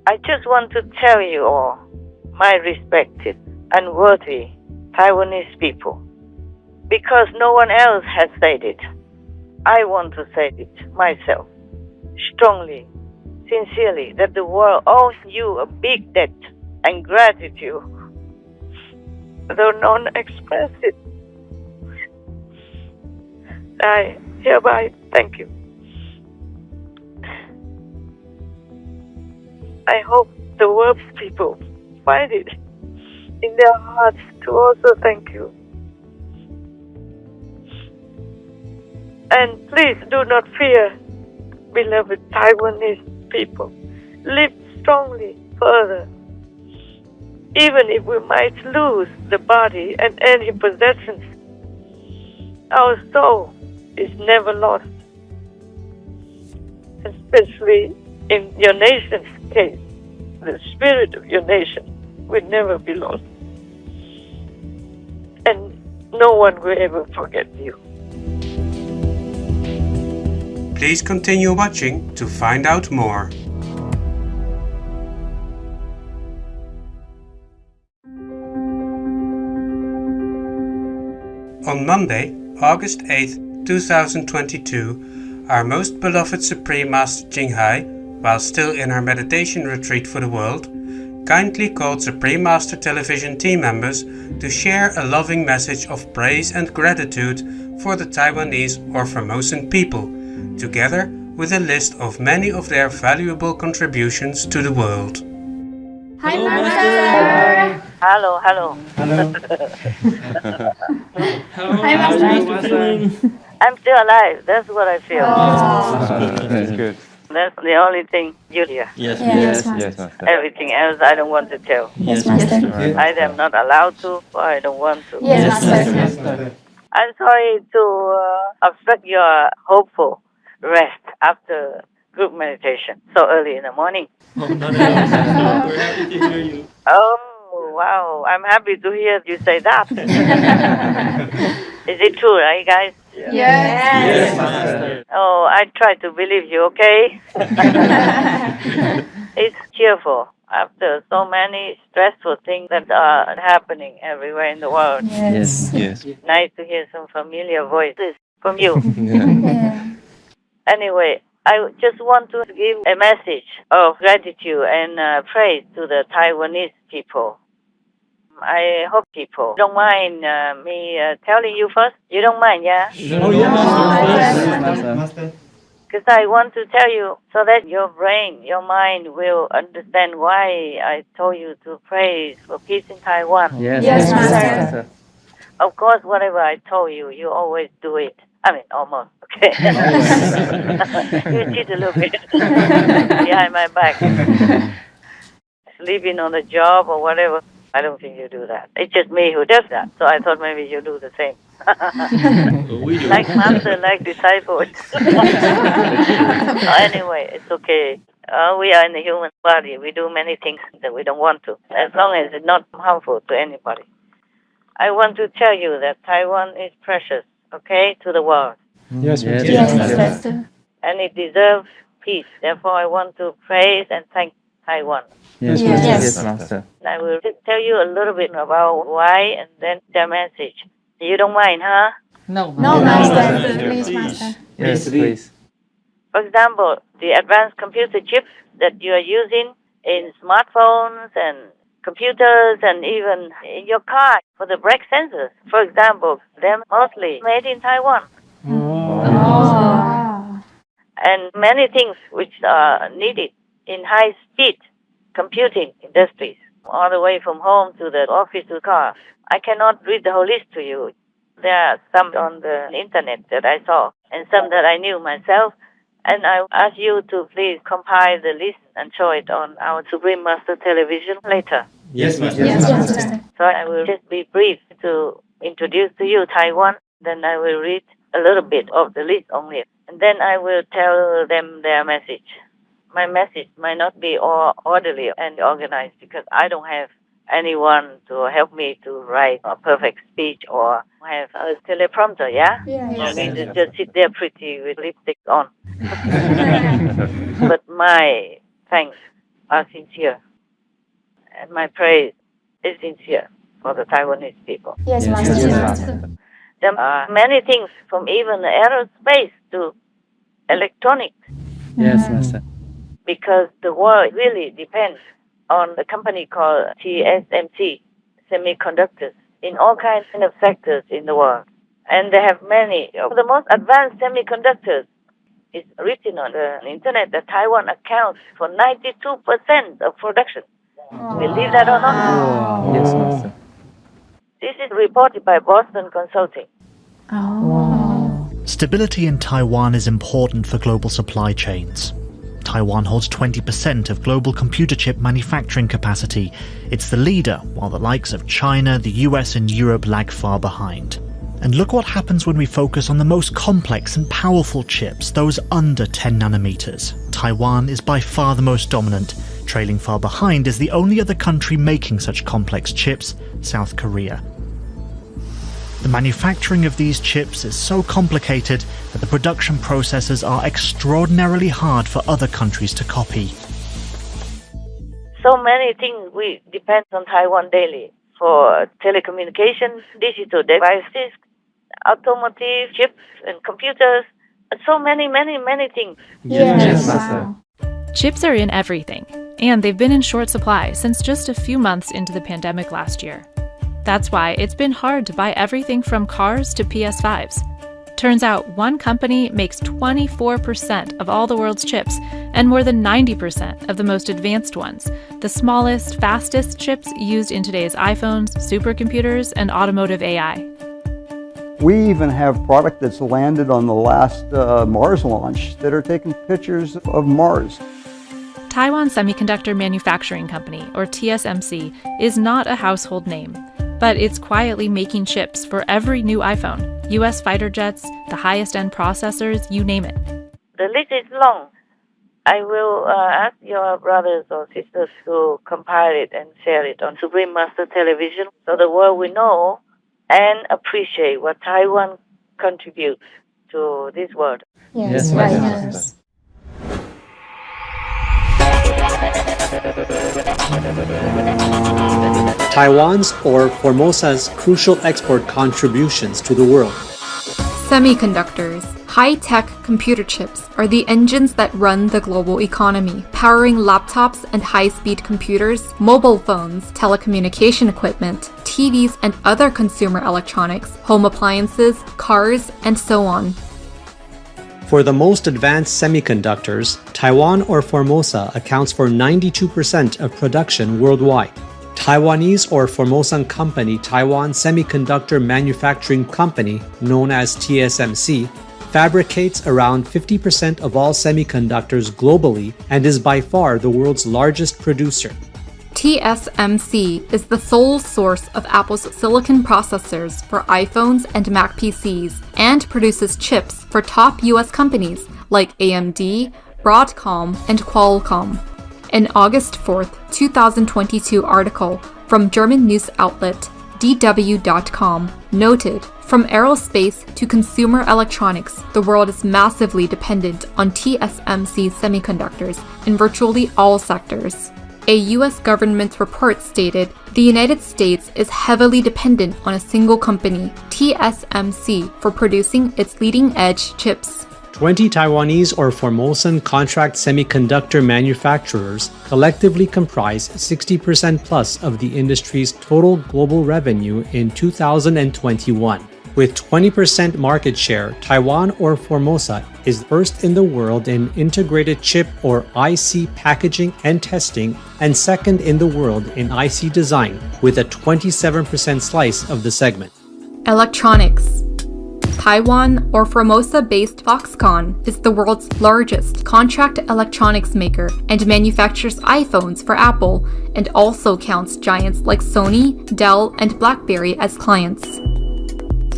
I just want to tell you all, my respected and worthy Taiwanese people, because no one else has said it. I want to say it myself, strongly, sincerely, that the world owes you a big debt and gratitude. Though none express it, I hereby thank you. I hope the world people find it in their hearts to also thank you. And please do not fear, beloved Taiwanese people. Live strongly further. Even if we might lose the body and any possessions, our soul is never lost. Especially in your nation's case, the spirit of your nation will never be lost. And no one will ever forget you. Please continue watching to find out more. On Monday, August 8, 2022, our most beloved Supreme Master Ching, while still in our meditation retreat for the world, kindly called Supreme Master Television team members to share a loving message of praise and gratitude for the Taiwanese or Formosan people, together with a list of many of their valuable contributions to the world. Hi, Master! Hello. Hello. Hi, Master. I'm still alive. That's what I feel. That's good. That's the only thing you hear. Yes, Master. Everything else I don't want to tell. Yes, Master. Either I'm not allowed to or I don't want to. Yes, Master. I'm sorry to obstruct your hopeful rest after group meditation so early in the morning. Oh, no. We're happy to hear you. Oh, wow. I'm happy to hear you say that. Is it true, right, guys? Yes. Master. Oh, I try to believe you, okay? It's cheerful after so many stressful things that are happening everywhere in the world. Yes. Nice to hear some familiar voices from you. Yeah. Anyway, I just want to give a message of gratitude and praise to the Taiwanese people. I hope people don't mind me telling you first. You don't mind, yeah? Oh, yes, Master. Because I want to tell you so that your brain, your mind will understand why I told you to pray for peace in Taiwan. Yes, Master. Of course, whatever I told you, you always do it. I mean, almost, okay? You cheat a little bit behind my back. Sleeping on the job or whatever, I don't think you do that. It's just me who does that, so I thought maybe you do the same. We do. Like master, like disciple. Anyway, it's okay. We are in the human body. We do many things that we don't want to, as long as it's not harmful to anybody. I want to tell you that Taiwan is precious, okay, to the world. Yes, Yes, Master. And it deserves peace. Therefore, I want to praise and thank Taiwan. Yes. Master. I will just tell you a little bit about why and then the message. You don't mind, huh? No, Master. Please, Master. Yes, please. For example, the advanced computer chips that you are using in smartphones and computers and even in your car for the brake sensors, for example, they're mostly made in Taiwan. Oh. And many things which are needed in high-speed computing industries, all the way from home to the office to the car. I cannot read the whole list to you. There are some on the internet that I saw and some that I knew myself. And I ask you to please compile the list and show it on our Supreme Master Television later. Yes, Master. Yes, Master. So I will just be brief to introduce to you Taiwan. Then I will read a little bit of the list only. And then I will tell them their message. My message might not be all orderly and organized because I don't have anyone to help me to write a perfect speech or have a teleprompter, yeah? I mean, to just sit there pretty with lipstick on. But my thanks are sincere. And my praise is sincere for the Taiwanese people. Yes, Master. Yes, Master. There are many things, from even aerospace to electronics, Yes, Master. because the world really depends on a company called TSMC, semiconductors, in all kinds of sectors in the world. And they have many of the most advanced semiconductors. It's written on the internet that Taiwan accounts for 92% of production. Believe that or not? Wow. Yes, Master. This is reported by Boston Consulting. Stability in Taiwan is important for global supply chains. Taiwan holds 20% of global computer chip manufacturing capacity. It's the leader, while the likes of China, the US and Europe lag far behind. And look what happens when we focus on the most complex and powerful chips, those under 10 nanometers. Taiwan is by far the most dominant. Trailing far behind is the only other country making such complex chips, South Korea. The manufacturing of these chips is so complicated that the production processes are extraordinarily hard for other countries to copy. So many things we depend on Taiwan daily, for telecommunications, digital devices, automotive, chips and computers, so many things. Yes, Master. Chips are in everything, and they've been in short supply since just a few months into the pandemic last year. That's why it's been hard to buy everything from cars to PS5s. Turns out one company makes 24% of all the world's chips and more than 90% of the most advanced ones, the smallest, fastest chips used in today's iPhones, supercomputers, and automotive AI. We even have product that's landed on the last Mars launch that are taking pictures of Mars. Taiwan Semiconductor Manufacturing Company, or TSMC, is not a household name, but it's quietly making chips for every new iPhone, US fighter jets, the highest-end processors, you name it. The list is long. I will ask your brothers or sisters to compile it and share it on Supreme Master Television so the world will know and appreciate what Taiwan contributes to this world. Yes, Yes, right. Master. Taiwan's or Formosa's crucial export contributions to the world. Semiconductors, high-tech computer chips, are the engines that run the global economy, powering laptops and high-speed computers, mobile phones, telecommunication equipment, TVs and other consumer electronics, home appliances, cars, and so on. For the most advanced semiconductors, Taiwan or Formosa accounts for 92% of production worldwide. Taiwanese or Formosan company Taiwan Semiconductor Manufacturing Company, known as TSMC, fabricates around 50% of all semiconductors globally and is by far the world's largest producer. TSMC is the sole source of Apple's silicon processors for iPhones and Mac PCs and produces chips for top US companies like AMD, Broadcom, and Qualcomm. An August 4, 2022 article from German news outlet DW.com noted, from aerospace to consumer electronics, the world is massively dependent on TSMC semiconductors in virtually all sectors. A US government report stated the United States is heavily dependent on a single company, TSMC, for producing its leading-edge chips. 20 Taiwanese or Formosan contract semiconductor manufacturers collectively comprise 60% plus of the industry's total global revenue in 2021. With 20% market share, Taiwan or Formosa is first in the world in integrated chip or IC packaging and testing, and second in the world in IC design, with a 27% slice of the segment. Electronics. Taiwan or Formosa-based Foxconn is the world's largest contract electronics maker and manufactures iPhones for Apple, and also counts giants like Sony, Dell, and BlackBerry as clients.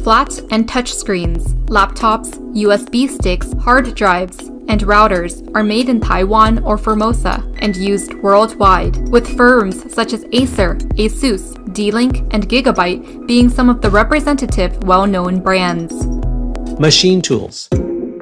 Flat and touch screens, laptops, USB sticks, hard drives, and routers are made in Taiwan or Formosa and used worldwide, with firms such as Acer, Asus, D-Link, and Gigabyte being some of the representative well-known brands. Machine tools.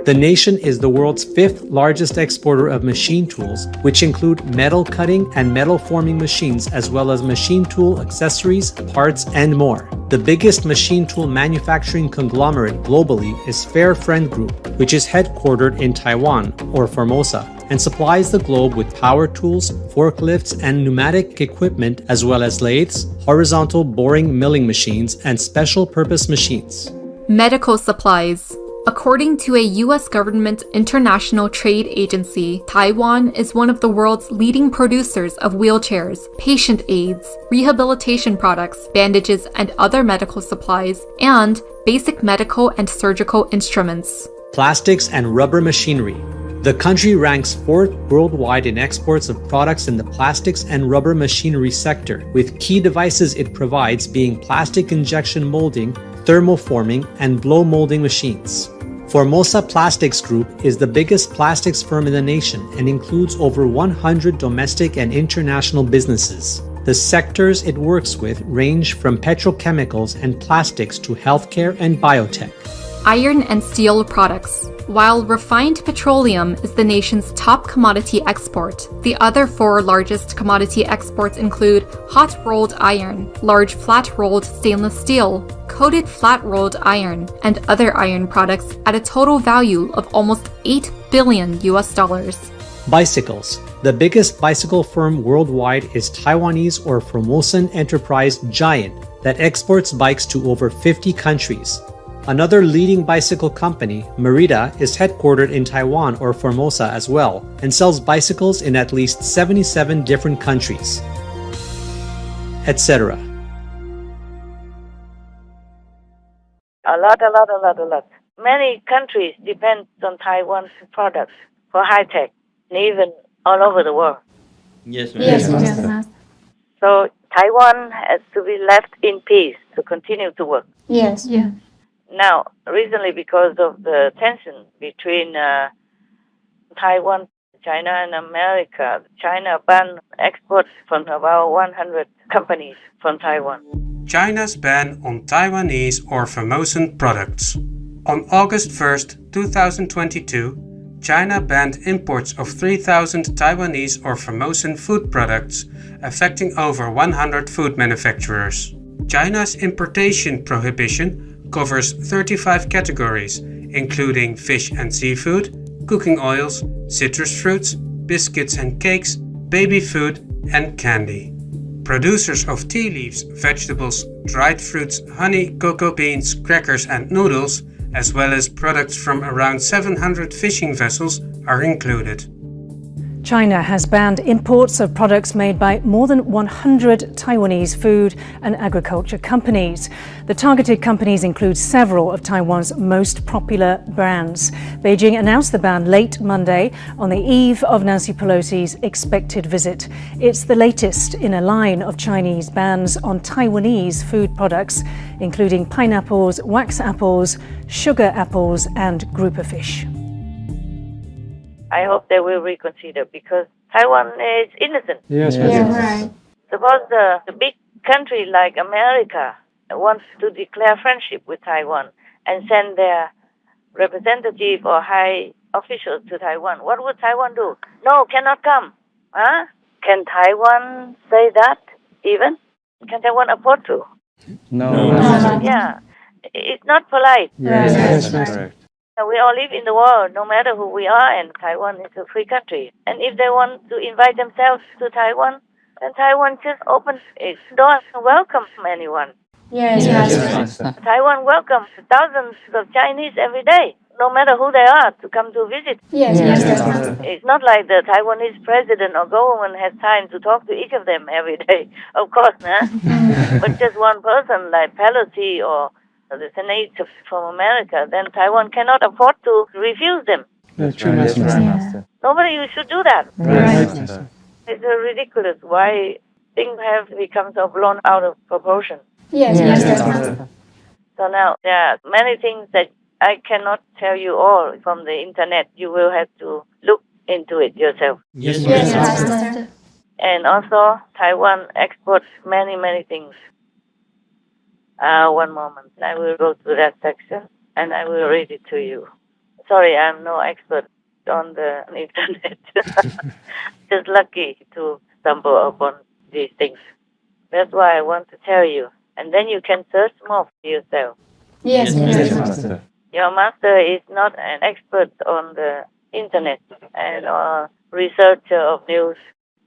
The nation is the world's 5th largest exporter of machine tools, which include metal cutting and metal forming machines, as well as machine tool accessories, parts, and more. The biggest machine tool manufacturing conglomerate globally is Fair Friend Group, which is headquartered in Taiwan, or Formosa, and supplies the globe with power tools, forklifts, and pneumatic equipment, as well as lathes, horizontal boring milling machines, and special purpose machines. Medical supplies. According to a U.S. government international trade agency, Taiwan is one of the world's leading producers of wheelchairs, patient aids, rehabilitation products, bandages and other medical supplies, and basic medical and surgical instruments. Plastics and rubber machinery. The country ranks 4th worldwide in exports of products in the plastics and rubber machinery sector, with key devices it provides being plastic injection molding, thermoforming, and blow molding machines. Formosa Plastics Group is the biggest plastics firm in the nation and includes over 100 domestic and international businesses. The sectors it works with range from petrochemicals and plastics to healthcare and biotech. Iron and steel products. While refined petroleum is the nation's top commodity export, the other 4 largest commodity exports include hot-rolled iron, large flat-rolled stainless steel, coated flat-rolled iron, and other iron products at a total value of almost $8 billion. Bicycles. The biggest bicycle firm worldwide is Taiwanese or Formosan enterprise Giant that exports bikes to over 50 countries. Another leading bicycle company, Merida, is headquartered in Taiwan or Formosa as well, and sells bicycles in at least 77 different countries, etc. A lot. Many countries depend on Taiwan's products for high tech, and even all over the world. Yes, ma'am. Yes, Master. So Taiwan has to be left in peace to continue to work. Yes. Yeah. Now, recently, because of the tension between Taiwan, China, and America, China banned exports from about 100 companies from Taiwan. China's ban on Taiwanese or Formosan products. On August 1st, 2022, China banned imports of 3,000 Taiwanese or Formosan food products, affecting over 100 food manufacturers. China's importation prohibition covers 35 categories, including fish and seafood, cooking oils, citrus fruits, biscuits and cakes, baby food, and candy. Producers of tea leaves, vegetables, dried fruits, honey, cocoa beans, crackers, and noodles, as well as products from around 700 fishing vessels, are included. China has banned imports of products made by more than 100 Taiwanese food and agriculture companies. The targeted companies include several of Taiwan's most popular brands. Beijing announced the ban late Monday on the eve of Nancy Pelosi's expected visit. It's the latest in a line of Chinese bans on Taiwanese food products, including pineapples, wax apples, sugar apples, and grouper fish. I hope they will reconsider because Taiwan is innocent. Yes, right. Suppose the big country like America wants to declare friendship with Taiwan and send their representative or high officials to Taiwan. What would Taiwan do? No, cannot come. Huh? Can Taiwan say that even? Can Taiwan afford to? No. Yeah. It's not polite. Yes, correct. We all live in the world, no matter who we are, and Taiwan is a free country. And if they want to invite themselves to Taiwan, then Taiwan just opens its doors and welcomes anyone. Yes. Taiwan welcomes thousands of Chinese every day, no matter who they are, to come to visit. Yes. It's not like the Taiwanese president or government has time to talk to each of them every day, of course, huh? But just one person like Pelosi or the senator from America, then Taiwan cannot afford to refuse them. That's true, Master. Nobody should do that. Right. It's ridiculous why things have become so blown out of proportion. Yes. So now there are many things that I cannot tell you all from the internet. You will have to look into it yourself. Yes, Master. And also, Taiwan exports many things. One moment. I will go to that section and I will read it to you. sorry, I'm no expert on the internet. Just lucky to stumble upon these things. That's why I want to tell you. And then you can search more for yourself. Yes, Yes, Master. Your master is not an expert on the internet and researcher of news.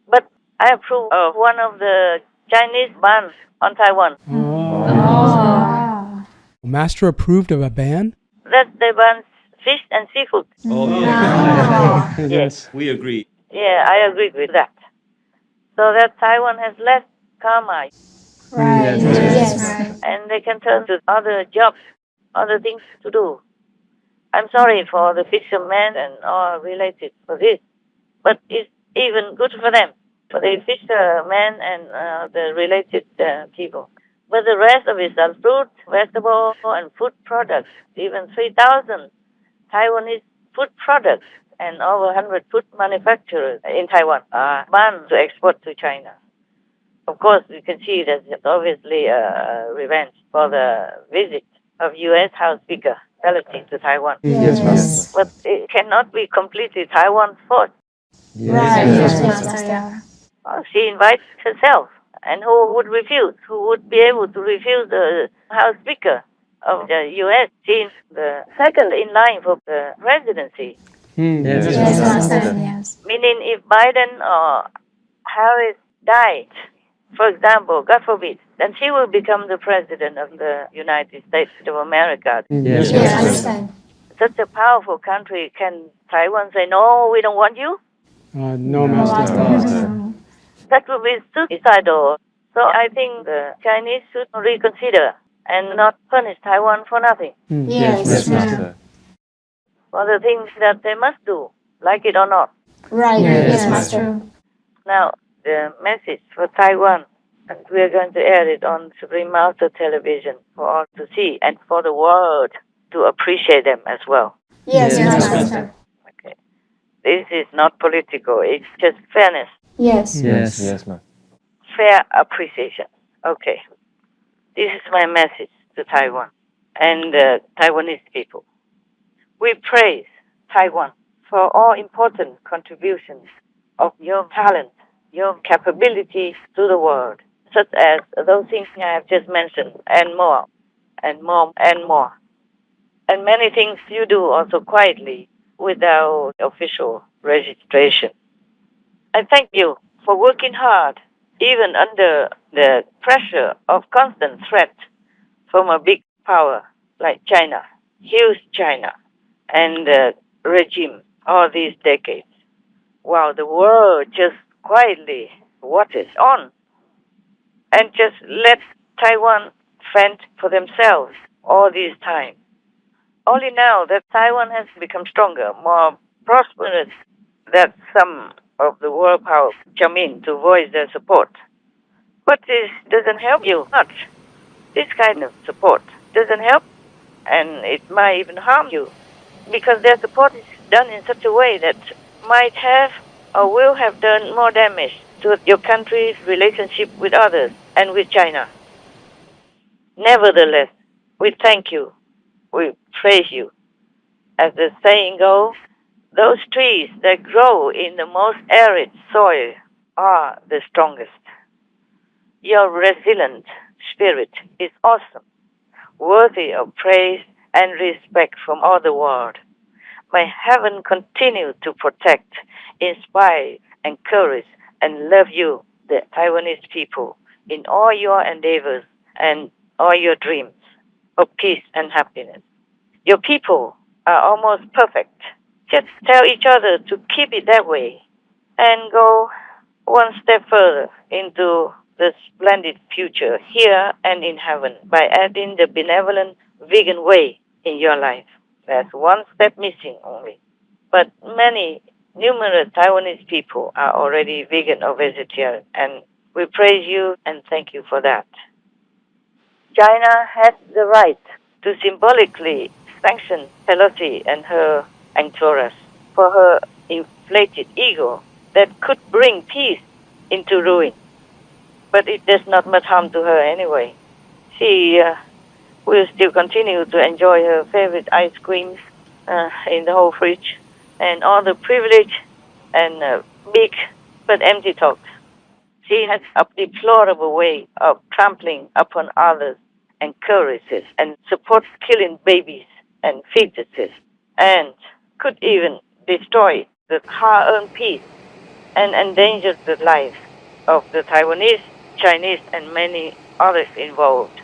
But I approve of one of the Chinese bans on Taiwan. Oh. Master approved of a ban? That they ban fish and seafood. Oh, yeah. Yes. We agree. Yeah, I agree with that. So that Taiwan has less karma. Right. Yes. Right. And they can turn to other jobs, other things to do. I'm sorry for the fishermen and all related for this, but it's even good for them, for the fishermen and the related people. But the rest of it are fruit, vegetable, and food products, even 3,000 Taiwanese food products and over 100 food manufacturers in Taiwan are banned to export to China. Of course, you can see that it's obviously a revenge for the visit of U.S. House Speaker Pelosi to Taiwan. Yes, Master. But it cannot be completely Taiwan's fault. Right. Yes, Master. Master. Yeah. Well, she invites herself. And who would refuse? Who would be able to refuse the House Speaker of the U.S. She's the second in line for the presidency. Yes, Yes, Master. Master. Yes. Meaning if Biden or Harris died, for example, God forbid, then she will become the president of the United States of America. Yes, Yes, I Master. understand. Such a powerful country, can Taiwan say, no, we don't want you? No, Master. That would be suicidal. So I think the Chinese should reconsider and not punish Taiwan for nothing, Yes. Yes, Yeah. Master. for the things that they must do, like it or not. Right. Yes, Yes, Master. Master. Now, the message for Taiwan, and we are going to air it on Supreme Master Television for all to see and for the world to appreciate them as well. Yes, Yes, Master. Okay. This is not political, it's just fairness, Yes. Yes, Master. fair appreciation. Okay. This is my message to Taiwan and the Taiwanese people. We praise Taiwan for all important contributions of your talent, your capabilities to the world, such as those things I have just mentioned, and more, and more, and more. And many things you do also quietly without official registration. I thank you for working hard, even under the pressure of constant threat from a big power like China, huge China, and the regime all these decades, while the world just quietly watches on and just let Taiwan fend for themselves all this time. Only now that Taiwan has become stronger, more prosperous, that some of the world powers come in to voice their support. But this doesn't help you much. This kind of support doesn't help, and it might even harm you, because their support is done in such a way that might have or will have done more damage to your country's relationship with others and with China. Nevertheless, we thank you. We praise you. As the saying goes, those trees that grow in the most arid soil are the strongest. Your resilient spirit is awesome, worthy of praise and respect from all the world. May heaven continue to protect, inspire, encourage, and love you, the Taiwanese people, in all your endeavors and all your dreams of peace and happiness. Your people are almost perfect. Just tell each other to keep it that way and go one step further into the splendid future here and in heaven by adding the benevolent vegan way in your life. There's one step missing only. But many, numerous Taiwanese people are already vegan or vegetarian, and we praise you and thank you for that. China has the right to symbolically sanction Pelosi and her entourage for her inflated ego that could bring peace into ruin. But it does not much harm to her anyway. She will still continue to enjoy her favorite ice creams in the whole fridge, and all the privilege and big but empty talk. She has a deplorable way of trampling upon others, encourages and supports killing babies and fetuses, and could even destroy the hard-earned peace and endanger the lives of the Taiwanese, Chinese, and many others involved.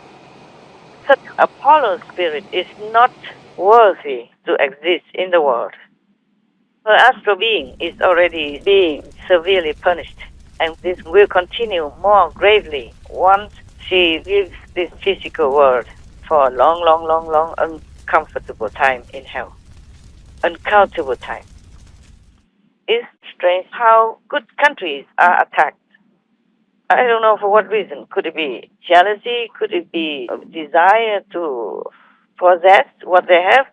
Such a polar spirit is not worthy to exist in the world. Her astral being is already being severely punished, and this will continue more gravely once she leaves this physical world for a long, long, long, long, uncomfortable time in hell. Uncountable time. It's strange how good countries are attacked. I don't know for what reason. Could it be jealousy? Could it be a desire to possess what they have?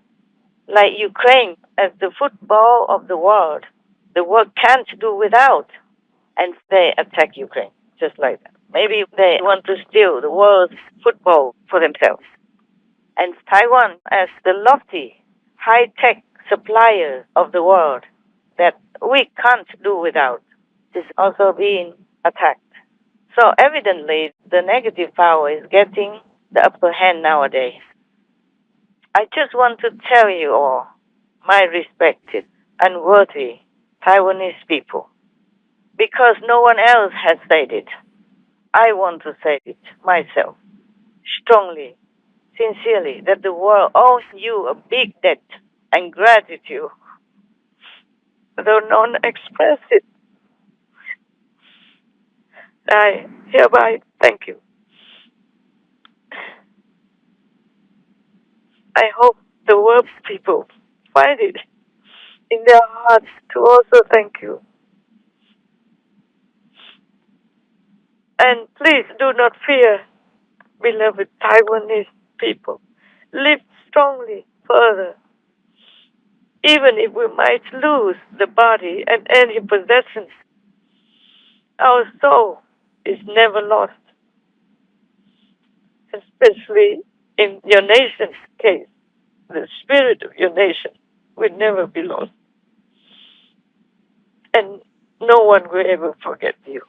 Like Ukraine, as the football of the world can't do without. And they attack Ukraine, just like that. Maybe they want to steal the world's football for themselves. And Taiwan, as the lofty, high-tech supplier of the world that we can't do without, is also being attacked. So evidently, the negative power is getting the upper hand nowadays. I just want to tell you all, my respected and worthy Taiwanese people, because no one else has said it, I want to say it myself, strongly, sincerely, that the world owes you a big debt and gratitude, though none express it. I hereby thank you. I hope the world people find it in their hearts to also thank you. And please do not fear, beloved Taiwanese people. Live strongly further. Even if we might lose the body and any possessions, our soul is never lost. Especially in your nation's case, the spirit of your nation will never be lost. And no one will ever forget you.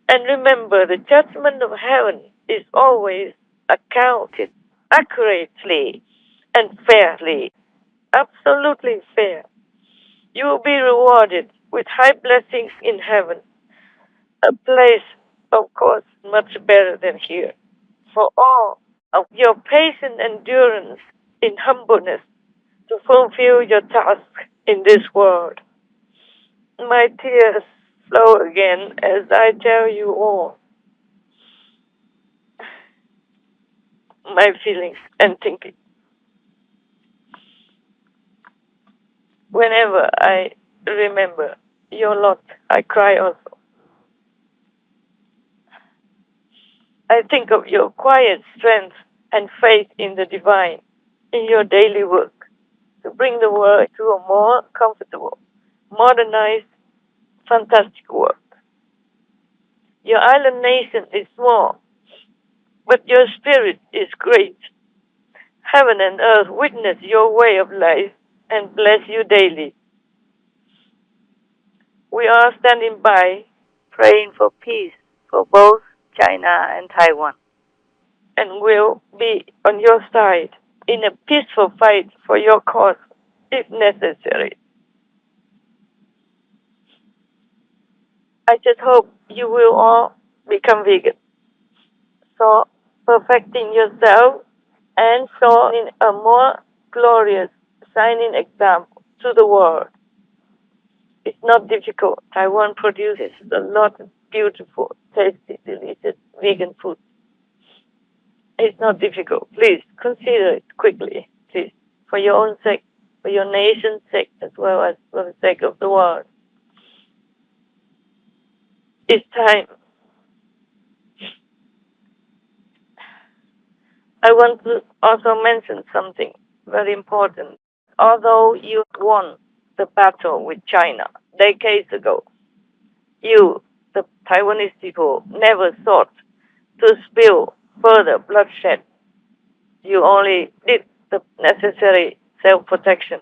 And remember, the judgment of heaven is always accounted accurately and fairly, absolutely fair. You will be rewarded with high blessings in heaven, a place, of course, much better than here, for all of your patient endurance in humbleness to fulfill your task in this world. My tears flow again as I tell you all my feelings and thinking. Whenever I remember your lot, I cry also. I think of your quiet strength and faith in the divine in your daily work to bring the world to a more comfortable, modernized, fantastic world. Your island nation is small, but your spirit is great. Heaven and earth witness your way of life and bless you daily. We are standing by, praying for peace for both China and Taiwan, and will be on your side in a peaceful fight for your cause if necessary. I just hope you will all become vegan, so perfecting yourself and showing a more glorious, shining example to the world. It's not difficult. Taiwan produces a lot of beautiful, tasty, delicious vegan food. It's not difficult. Please consider it quickly, please, for your own sake, for your nation's sake, as well as for the sake of the world. It's time. I want to also mention something very important. Although you won the battle with China decades ago, you, the Taiwanese people, never sought to spill further bloodshed. You only did the necessary self-protection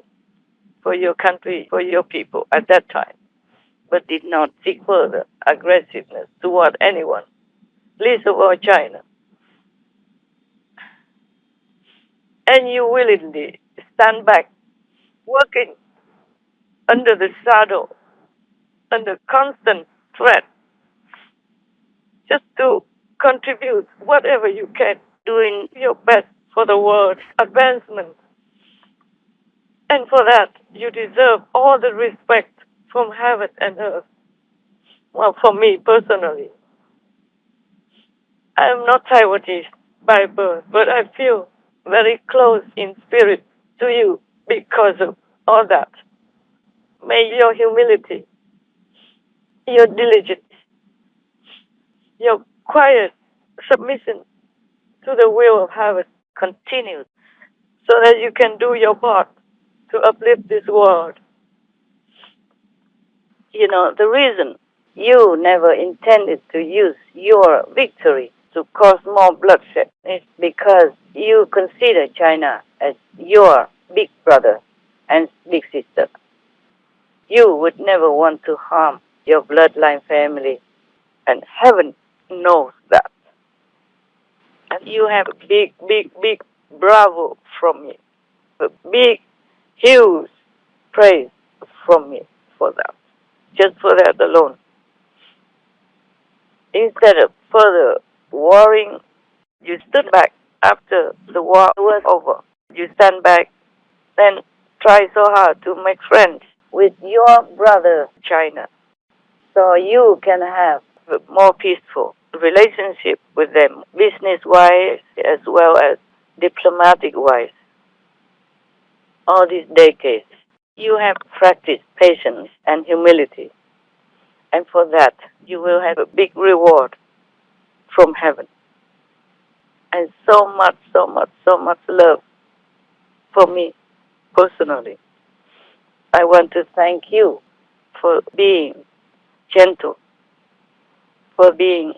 for your country, for your people at that time, but did not seek further aggressiveness toward anyone, least of all China. And you willingly stand back, working under the shadow, under constant threat, just to contribute whatever you can, doing your best for the world's advancement. And for that, you deserve all the respect from heaven and earth. Well, for me personally, I am not Taiwanese by birth, but I feel very close in spirit to you because of all that. May your humility, your diligence, your quiet submission to the will of heaven continue so that you can do your part to uplift this world. You know, the reason you never intended to use your victory to cause more bloodshed is because you consider China as your big brother and big sister. You would never want to harm your bloodline family, and heaven knows that. And you have a big, big, big bravo from me, a big, huge praise from me for that, just for that alone. Instead of further warring, you stood back after the war was over. You stand back and try so hard to make friends with your brother China, so you can have a more peaceful relationship with them, business-wise as well as diplomatic-wise. All these decades, you have practiced patience and humility, and for that, you will have a big reward from heaven. And so much, so much, so much love for me personally. I want to thank you for being gentle, for being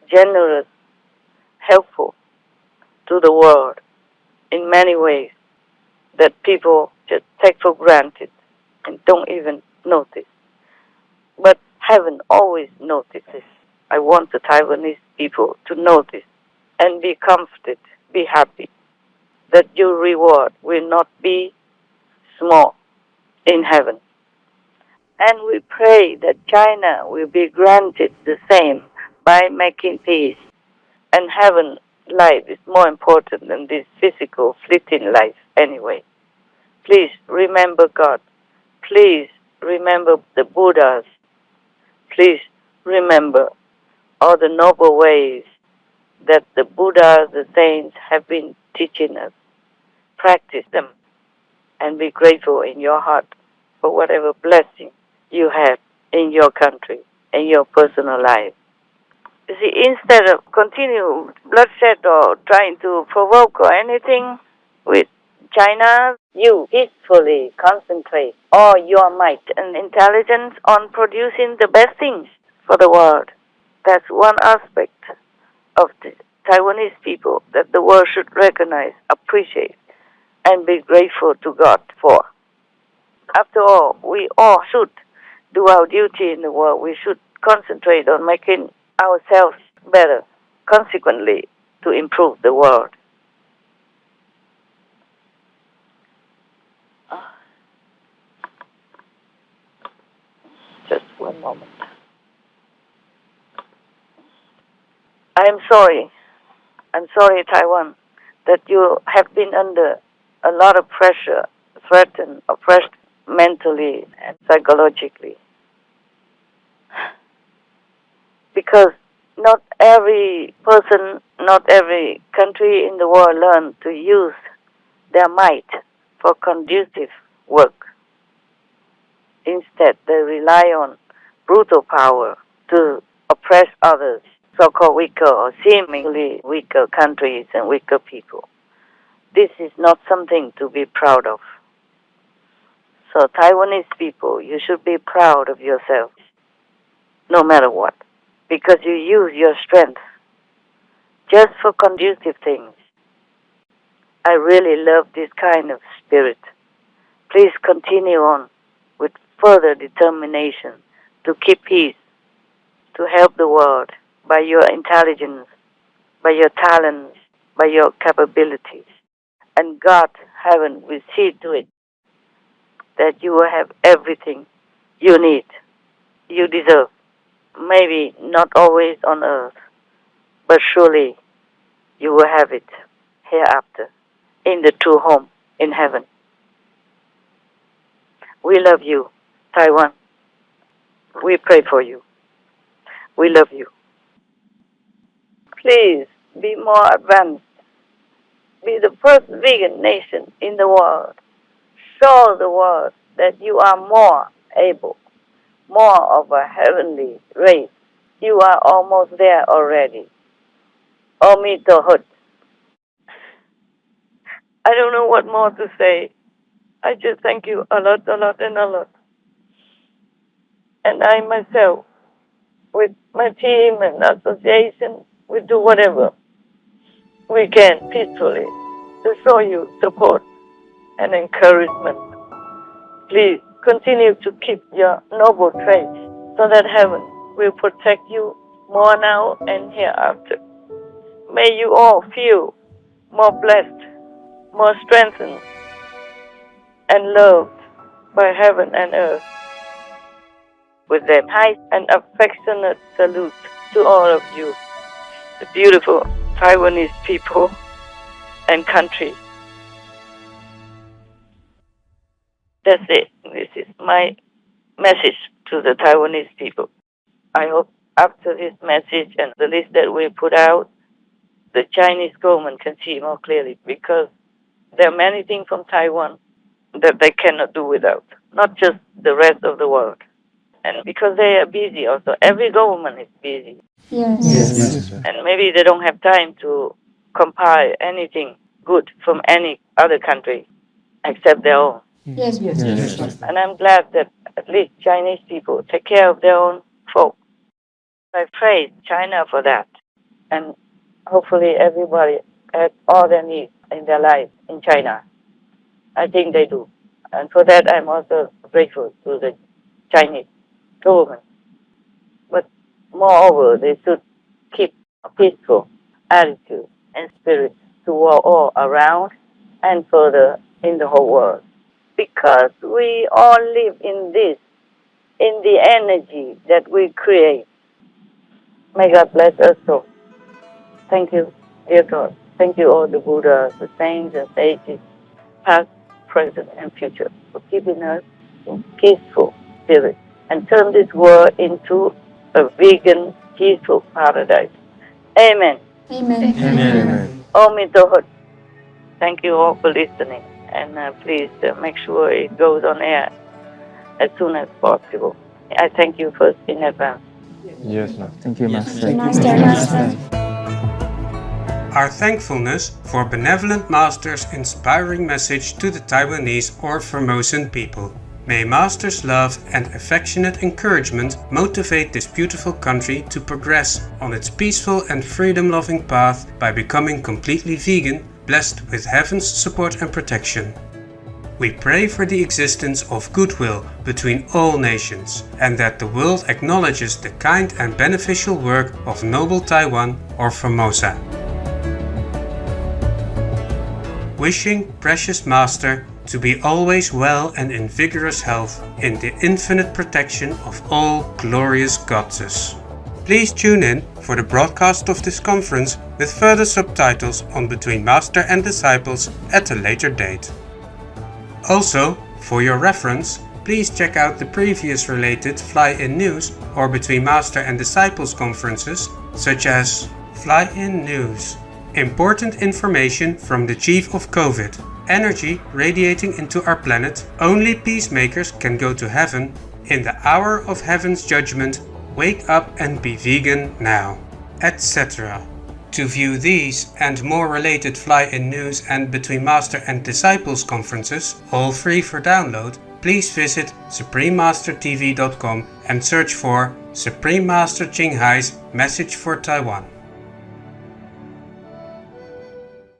generous, helpful to the world in many ways that people just take for granted and don't even notice. But heaven always notices. I want the Taiwanese people to notice and be comforted, be happy that your reward will not be small in heaven. And we pray that China will be granted the same by making peace. And heaven life is more important than this physical, fleeting life anyway. Please remember God. Please remember the Buddhas. Please remember all the noble ways that the Buddhas, the saints have been teaching us. Practice them and be grateful in your heart for whatever blessing you have in your country and your personal life. You see, instead of continue bloodshed or trying to provoke or anything with China, you peacefully concentrate all your might and intelligence on producing the best things for the world. That's one aspect of the Taiwanese people that the world should recognize, appreciate, and be grateful to God for. After all, we all should do our duty in the world. We should concentrate on making ourselves better, consequently, to improve the world. Just one moment. I'm sorry, Taiwan, that you have been under a lot of pressure, threatened, oppressed mentally and psychologically. Because not every person, not every country in the world learn to use their might for conducive work. Instead, they rely on brutal power to oppress others, so-called weaker or seemingly weaker countries and weaker people. This is not something to be proud of. So Taiwanese people, you should be proud of yourselves, no matter what, because you use your strength just for conducive things. I really love this kind of spirit. Please continue on with further determination to keep peace, to help the world by your intelligence, by your talents, by your capabilities. And God, heaven, will see to it that you will have everything you need, you deserve. Maybe not always on earth, but surely you will have it hereafter in the true home in heaven. We love you, Taiwan. We pray for you. We love you. Please be more advanced. Be the first vegan nation in the world. Show the world that you are more able, more of a heavenly race. You are almost there already. Omitohut. I don't know what more to say. I just thank you a lot, and a lot. And I myself, with my team and association, we do whatever we can peacefully to show you support and encouragement. Please continue to keep your noble traits so that heaven will protect you more now and hereafter. May you all feel more blessed, more strengthened, and loved by heaven and earth. With a high and affectionate salute to all of you, the beautiful Taiwanese people and country. That's it. This is my message to the Taiwanese people. I hope after this message and the list that we put out, the Chinese government can see more clearly, because there are many things from Taiwan that they cannot do without, not just the rest of the world. And because they are busy also, every government is busy. Yes. And maybe they don't have time to compile anything good from any other country except their own. Yes. And I'm glad that at least Chinese people take care of their own folk. I praise China for that. And hopefully everybody has all their needs in their life in China. I think they do. And for that, I'm also grateful to the Chinese government. But moreover, they should keep a peaceful attitude and spirit toward all around and further in the whole world. Because we all live in this, in the energy that we create. May God bless us all. Thank you, dear God. Thank you all the Buddhas, the saints and sages, past, present, and future, for keeping us in peaceful spirit and turn this world into a vegan, peaceful paradise. Amen. Amen. Omitohut. Thank you all for listening. And please make sure it goes on air as soon as possible. I thank you first in advance. Yes, Master. Thank you, Master. Master. Our thankfulness for Benevolent Master's inspiring message to the Taiwanese or Formosan people. May Master's love and affectionate encouragement motivate this beautiful country to progress on its peaceful and freedom-loving path by becoming completely vegan, blessed with heaven's support and protection. We pray for the existence of goodwill between all nations, and that the world acknowledges the kind and beneficial work of noble Taiwan or Formosa. Wishing Precious Master to be always well and in vigorous health in the infinite protection of all glorious goddesses. Please tune in for the broadcast of this conference with further subtitles on Between Master and Disciples at a later date. Also, for your reference, please check out the previous related Fly-In News or Between Master and Disciples conferences, such as Fly-In News. Important information from the Chief of COVID. Energy radiating into our planet. Only peacemakers can go to heaven. In the hour of heaven's judgment, wake up and be vegan now, etc. To view these and more related Fly-In News and Between Master and Disciples conferences, all free for download, please visit suprememastertv.com and search for Supreme Master Ching Hai's Message for Taiwan.